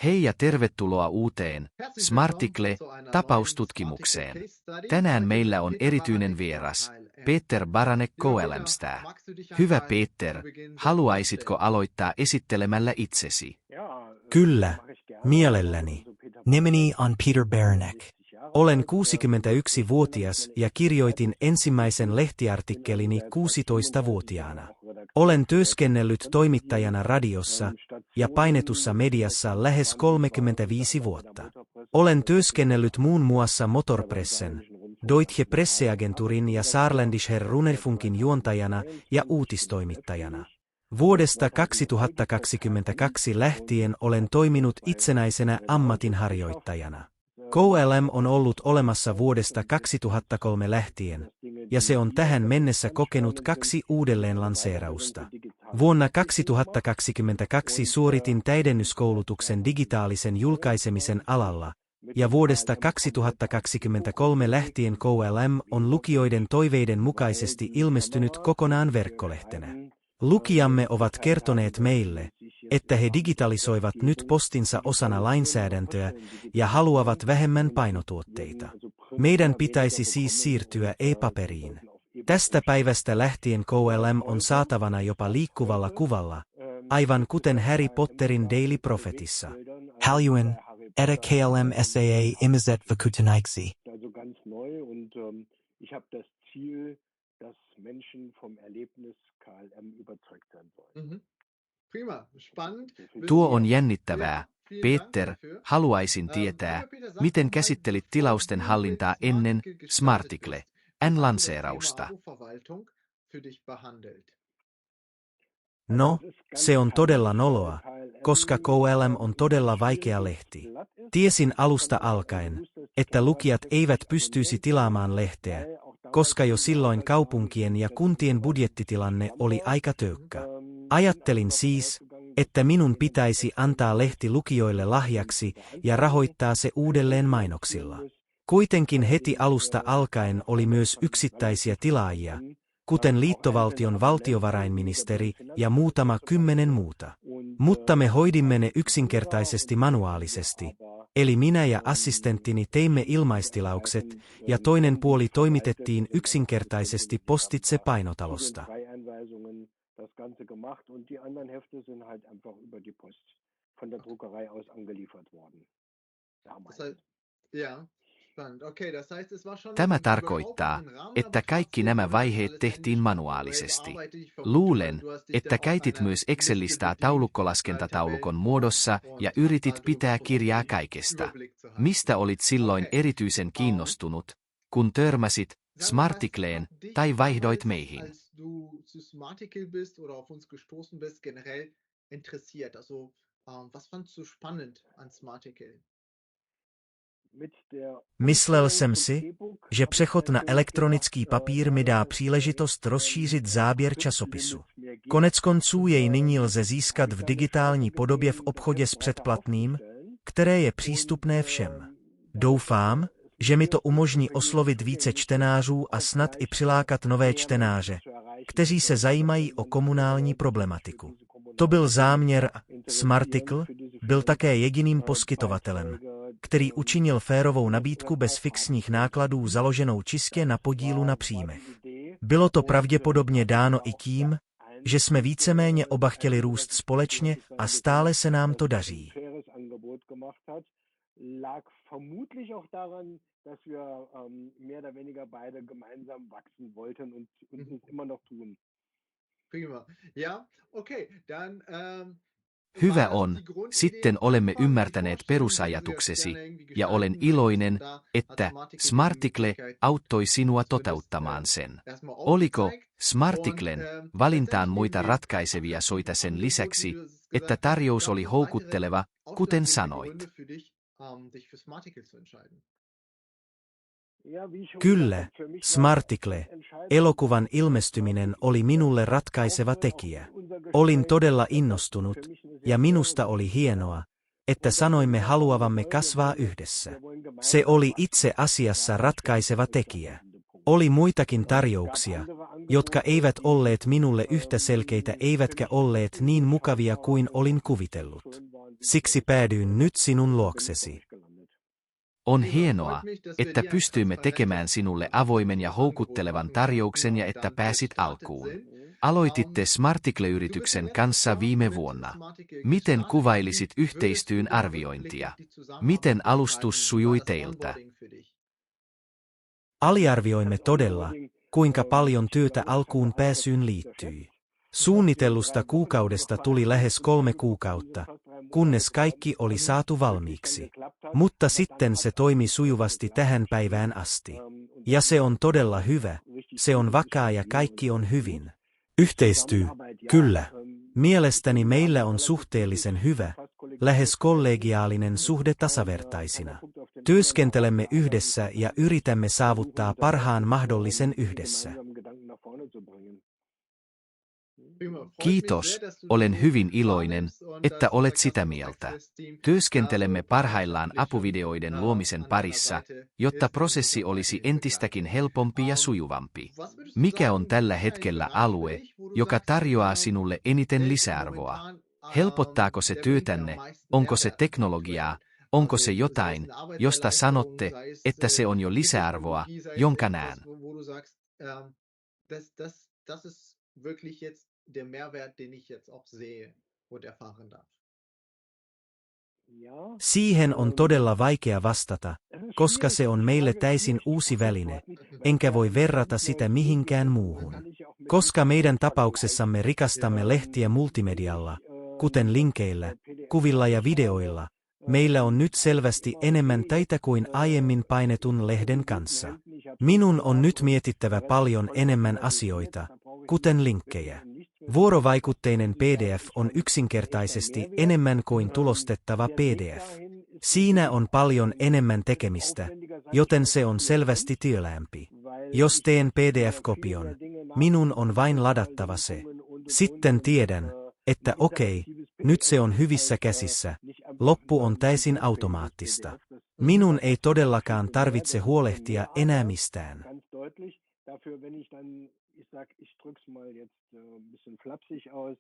Hei ja tervetuloa uuteen Smarticle-tapaustutkimukseen. Tänään meillä on erityinen vieras, Peter Baranek KLM:stä. Hyvä Peter, haluaisitko aloittaa esittelemällä itsesi? Kyllä, mielelläni. Nimeni on Peter Baranek. Olen 61-vuotias ja kirjoitin ensimmäisen lehtiartikkelini 16-vuotiaana. Olen työskennellyt toimittajana radiossa ja painetussa mediassa lähes 35 vuotta. Olen työskennellyt muun muassa Motorpressen, Deutsche Presseagenturin ja Saarländischer Rundfunkin juontajana ja uutistoimittajana. Vuodesta 2022 lähtien olen toiminut itsenäisenä ammatinharjoittajana. KLM on ollut olemassa vuodesta 2003 lähtien, ja se on tähän mennessä kokenut 2 uudelleenlanseerausta. Vuonna 2022 suoritin täydennyskoulutuksen digitaalisen julkaisemisen alalla, ja vuodesta 2023 lähtien KLM on lukijoiden toiveiden mukaisesti ilmestynyt kokonaan verkkolehtenä. Lukijamme ovat kertoneet meille, että he digitalisoivat nyt postinsa osana lainsäädäntöä ja haluavat vähemmän painotuotteita. Meidän pitäisi siis siirtyä e-paperiin. Tästä päivästä lähtien KLM on saatavana jopa liikkuvalla kuvalla, aivan kuten Harry Potterin Daily Prophetissa. Haluan, että KLM SAA imizet vakuutuneiksi. Tuo on jännittävää. Peter, haluaisin tietää, miten käsittelit tilausten hallintaa ennen Smarticle-lanseerausta. No, se on todella noloa, koska KLM on todella vaikea lehti. Tiesin alusta alkaen, että lukijat eivät pystyisi tilaamaan lehteä, koska jo silloin kaupunkien ja kuntien budjettitilanne oli aika töykkä. Ajattelin siis, että minun pitäisi antaa lehti lukijoille lahjaksi ja rahoittaa se uudelleen mainoksilla. Kuitenkin heti alusta alkaen oli myös yksittäisiä tilaajia, kuten liittovaltion valtiovarainministeri ja muutama 10 muuta. Mutta me hoidimme ne yksinkertaisesti manuaalisesti, eli minä ja assistenttini teimme ilmaistilaukset ja toinen puoli toimitettiin yksinkertaisesti postitse painotalosta. Tämä tarkoittaa, että kaikki nämä vaiheet tehtiin manuaalisesti. Luulen, että käytit myös Excel-listaa taulukkolaskentataulukon muodossa ja yritit pitää kirjaa kaikesta. Mistä olit silloin erityisen kiinnostunut, kun törmäsit Smarticleen tai vaihdoit meihin? Myslel jsem si, že přechod na elektronický papír mi dá příležitost rozšířit záběr časopisu. Koneckonců jej nyní lze získat v digitální podobě v obchodě s předplatným, které je přístupné všem. Doufám, že mi to umožní oslovit více čtenářů a snad i přilákat nové čtenáře, kteří se zajímají o komunální problematiku. To byl záměr a Smarticle byl také jediným poskytovatelem, který učinil férovou nabídku bez fixních nákladů založenou čistě na podílu na příjmech. Bylo to pravděpodobně dáno i tím, že jsme víceméně oba chtěli růst společně a stále se nám to daří. Hyvä on, sitten olemme ymmärtäneet perusajatuksesi, ja olen iloinen, että Smarticle auttoi sinua toteuttamaan sen. Oliko Smarticlen valintaan muita ratkaisevia soita sen lisäksi, että tarjous oli houkutteleva, kuten sanoit? Kyllä, Smarticle, elokuvan ilmestyminen oli minulle ratkaiseva tekijä. Olin todella innostunut, ja minusta oli hienoa, että sanoimme haluavamme kasvaa yhdessä. Se oli itse asiassa ratkaiseva tekijä. Oli muitakin tarjouksia, jotka eivät olleet minulle yhtä selkeitä eivätkä olleet niin mukavia kuin olin kuvitellut. Siksi päädyin nyt sinun luoksesi. On hienoa, että pystyimme tekemään sinulle avoimen ja houkuttelevan tarjouksen ja että pääsit alkuun. Aloititte Smarticle-yrityksen kanssa viime vuonna. Miten kuvailisit yhteistyön arviointia? Miten alustus sujui teiltä? Aliarvioimme todella, kuinka paljon työtä alkuun pääsyyn liittyi. Suunnitellusta kuukaudesta tuli lähes 3 kuukautta, kunnes kaikki oli saatu valmiiksi. Mutta sitten se toimi sujuvasti tähän päivään asti. Ja se on todella hyvä, se on vakaa ja kaikki on hyvin. Yhteistyö, kyllä. Mielestäni meillä on suhteellisen hyvä, lähes kollegiaalinen suhde tasavertaisina. Työskentelemme yhdessä ja yritämme saavuttaa parhaan mahdollisen yhdessä. Kiitos, olen hyvin iloinen, että olet sitä mieltä. Työskentelemme parhaillaan apuvideoiden luomisen parissa, jotta prosessi olisi entistäkin helpompi ja sujuvampi. Mikä on tällä hetkellä alue, joka tarjoaa sinulle eniten lisäarvoa? Helpottaako se työtänne? Onko se teknologiaa? Onko se jotain, josta sanotte, että se on jo lisäarvoa, jonka näen? Der Mehrwert, den ich jetzt auch sehe und erfahren darf. Siihen on todella vaikea vastata, koska se on meille täysin uusi väline, enkä voi verrata sitä mihinkään muuhun. Koska meidän tapauksessamme rikastamme lehtiä multimedialla, kuten linkeillä, kuvilla ja videoilla, meillä on nyt selvästi enemmän töitä kuin aiemmin painetun lehden kanssa. Minun on nyt mietittävä paljon enemmän asioita, kuten linkkejä. Vuorovaikutteinen PDF on yksinkertaisesti enemmän kuin tulostettava PDF. Siinä on paljon enemmän tekemistä, joten se on selvästi työlämpi. Jos teen PDF-kopion, minun on vain ladattava se. Sitten tiedän, että okei, nyt se on hyvissä käsissä, loppu on täysin automaattista. Minun ei todellakaan tarvitse huolehtia enää mistään. Ich sage, ich drück's mal jetzt ein bisschen flapsig aus.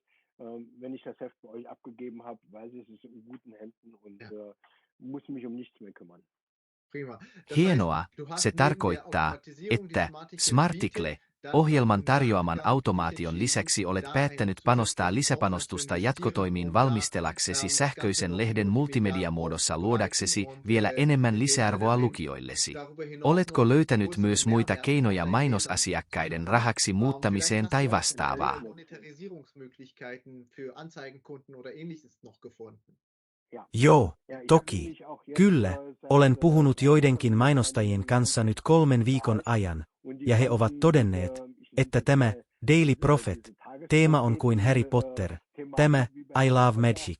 Wenn ich das Heft bei euch abgegeben habe, weiß ich, es ist in guten Händen und muss mich um nichts mehr kümmern. Hienoa, se tarkoittaa, että Smarticle, ohjelman tarjoaman automaation lisäksi olet päättänyt panostaa lisäpanostusta jatkotoimiin valmistelaksesi sähköisen lehden multimediamuodossa luodaksesi vielä enemmän lisäarvoa lukijoillesi. Oletko löytänyt myös muita keinoja mainosasiakkaiden rahaksi muuttamiseen tai vastaavaa? Joo, toki. Kyllä, olen puhunut joidenkin mainostajien kanssa nyt 3 viikon ajan, ja he ovat todenneet, että tämä Daily Prophet-teema on kuin Harry Potter, tämä I Love Magic.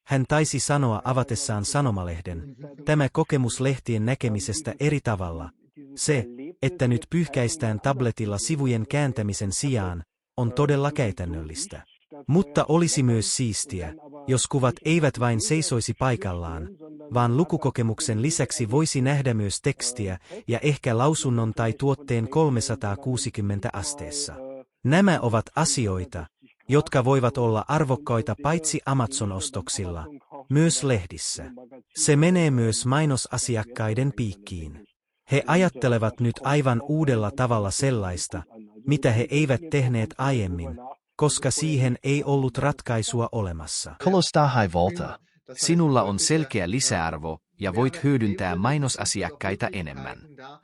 Hän taisi sanoa avatessaan sanomalehden, tämä kokemus lehtien näkemisestä eri tavalla. Se, että nyt pyyhkäistään tabletilla sivujen kääntämisen sijaan, on todella käytännöllistä. Mutta olisi myös siistiä, jos kuvat eivät vain seisoisi paikallaan, vaan lukukokemuksen lisäksi voisi nähdä myös tekstiä ja ehkä lausunnon tai tuotteen 360 asteessa. Nämä ovat asioita, jotka voivat olla arvokkaita paitsi Amazon-ostoksilla, myös lehdissä. Se menee myös mainosasiakkaiden piikkiin. He ajattelevat nyt aivan uudella tavalla sellaista, mitä he eivät tehneet aiemmin, koska siihen ei ollut ratkaisua olemassa. Sinulla on selkeä lisäarvo ja voit hyödyntää mainosasiakkaita enemmän.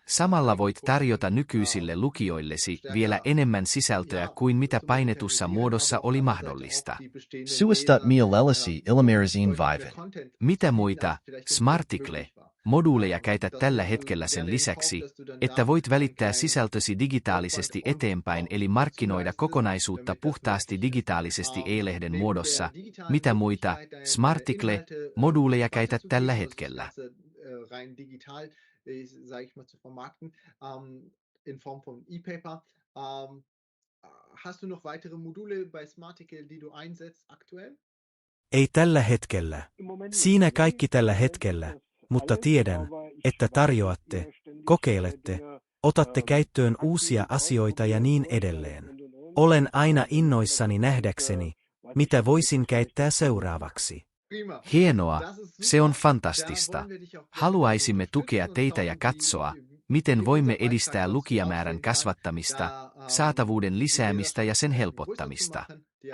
Samalla voit tarjota nykyisille lukijoillesi vielä enemmän sisältöä kuin mitä painetussa muodossa oli mahdollista. Mitä muita Smarticle-moduuleja käytät tällä hetkellä sen lisäksi, että voit välittää sisältösi digitaalisesti eteenpäin eli markkinoida kokonaisuutta puhtaasti digitaalisesti e-lehden muodossa? Mitä muita Smarticle-moduuleja käytät tällä hetkellä? Hast du noch weitere Module bei Smarticle, die du einsetzt aktuell? Ei tällä hetkellä. Siinä kaikki tällä hetkellä, mutta tiedän, että tarjoatte, kokeilette, Otatte käyttöön uusia asioita ja niin edelleen. Olen aina innoissani nähdäkseni, mitä voisin käyttää seuraavaksi. Hienoa, se on fantastista. Haluaisimme tukea teitä ja katsoa, miten voimme edistää lukijamäärän kasvattamista, saatavuuden lisäämistä ja sen helpottamista.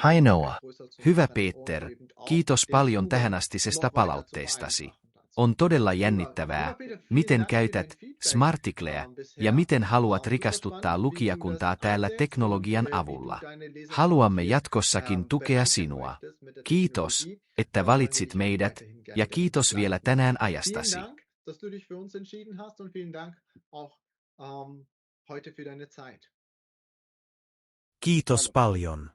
Ainoa. Hyvä Peter, kiitos paljon tähänastisesta palautteestasi. On todella jännittävää, miten käytät Smarticleä ja miten haluat rikastuttaa lukijakuntaa täällä teknologian avulla. Haluamme jatkossakin tukea sinua. Kiitos, että valitsit meidät, ja kiitos vielä tänään ajastasi. Kiitos paljon.